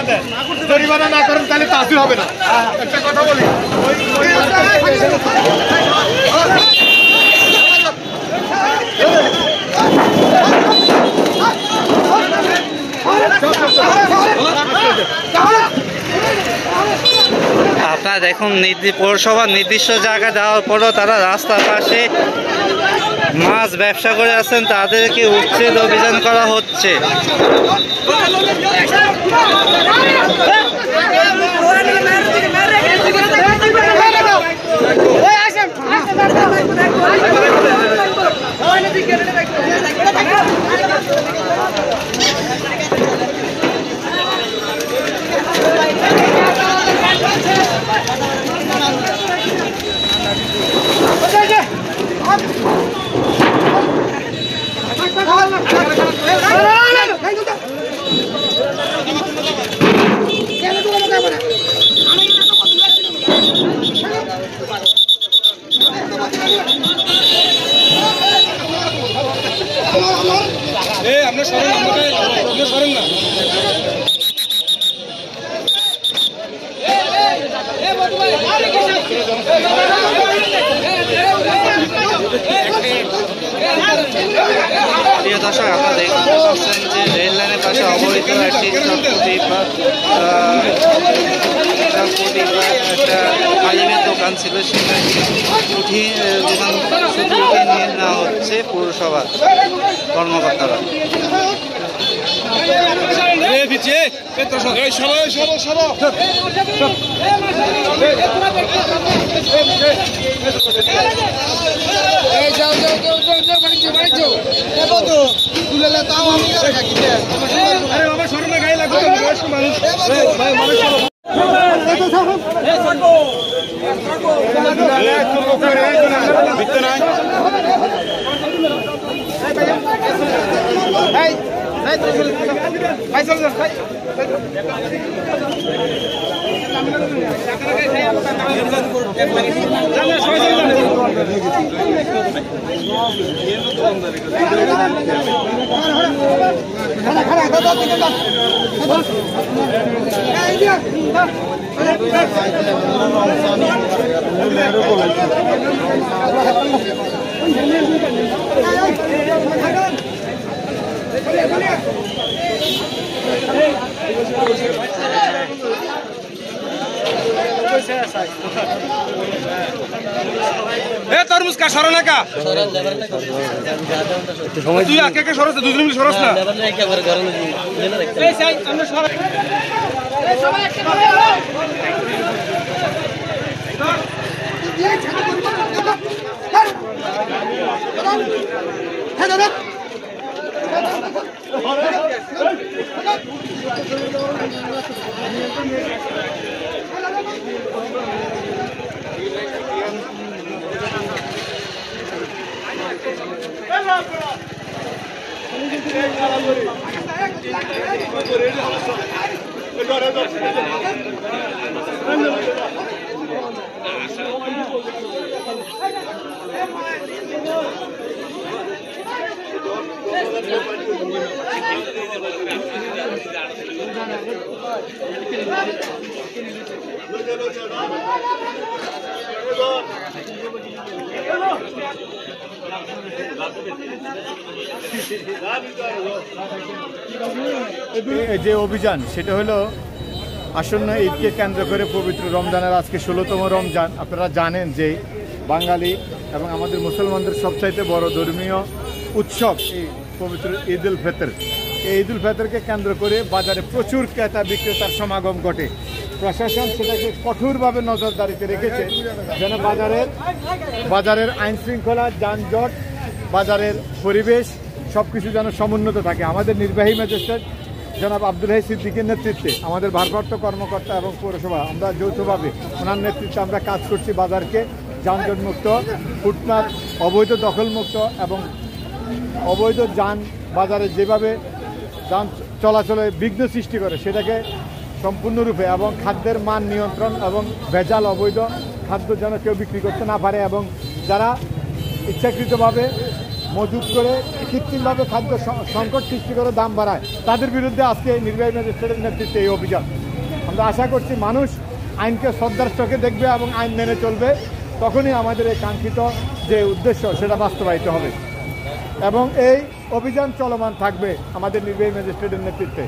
দেয়, জরিমানা না করেন তাহলে তাসির হবে না। একটা কথা বলি, আপনারা দেখুন পৌরসভার নির্দিষ্ট জায়গা দেওয়ার পরও তারা রাস্তার পাশে মাছ ব্যবসা করে আছেন, তাদেরকে উচ্ছেদ অভিযান করা হচ্ছে। প্রিয় দর্শক, আপনারা দেখতে পাচ্ছেন যে রেল লাইনের পাশে অবৈধ একটি একটা আলিমের দোকান ছিল, সেখানে উঠিয়ে নিয়ে নেওয়া হচ্ছে পৌরসভার কর্মকর্তারা। তরমুজ কা সরানা কা তুই আগে কে সরস দুই মিনিট সরস না যে অভিযান সেটা হলো আসন্ন ঈদকে কেন্দ্র করে পবিত্র রমজানের আজকে 16তম রমজান। আপনারা জানেন যে বাঙালি এবং আমাদের মুসলমানদের সবচাইতে বড় ধর্মীয় উৎসব এই পবিত্র ঈদ উল ফিতর। এই ঈদ উল ফিতরকে কেন্দ্র করে বাজারে প্রচুর ক্রেতা বিক্রেতার সমাগম ঘটে। প্রশাসন সেটাকে কঠোরভাবে নজরদারিতে রেখেছে যেন বাজারের আইন শৃঙ্খলা, যানজট, বাজারের পরিবেশ সব কিছু যেন সমুন্নত থাকে। আমাদের নির্বাহী ম্যাজিস্ট্রেট জনাব আব্দুল হাই সিদ্দিকের নেতৃত্বে আমাদের ভারপ্রাপ্ত কর্মকর্তা এবং পৌরসভা আমরা যৌথভাবে ওনার নেতৃত্বে আমরা কাজ করছি বাজারকে যানজট মুক্ত, ফুটপাত অবৈধ দখলমুক্ত এবং অবৈধ যান বাজারে যেভাবে যান চলাচলে বিঘ্ন সৃষ্টি করে সেটাকে সম্পূর্ণরূপে এবং খাদ্যের মান নিয়ন্ত্রণ এবং ভেজাল অবৈধ খাদ্য যেন কেউ বিক্রি করতে না পারে এবং যারা ইচ্ছাকৃতভাবে মজুত করে কৃত্রিমভাবে খাদ্য সংকট সৃষ্টি করে দাম বাড়ায়, তাদের বিরুদ্ধে আজকে নির্বাহী ম্যাজিস্ট্রেটের নেতৃত্বে এই অভিযান। আমরা আশা করছি মানুষ আইনকে শ্রদ্ধার চোখে দেখবে এবং আইন মেনে চলবে, তখনই আমাদের এই কাঙ্ক্ষিত যে উদ্দেশ্য সেটা বাস্তবায়িত হবে। এবং এই অভিযান চলমান থাকবে আমাদের নির্বাহী ম্যাজিস্ট্রেটের নেতৃত্বে।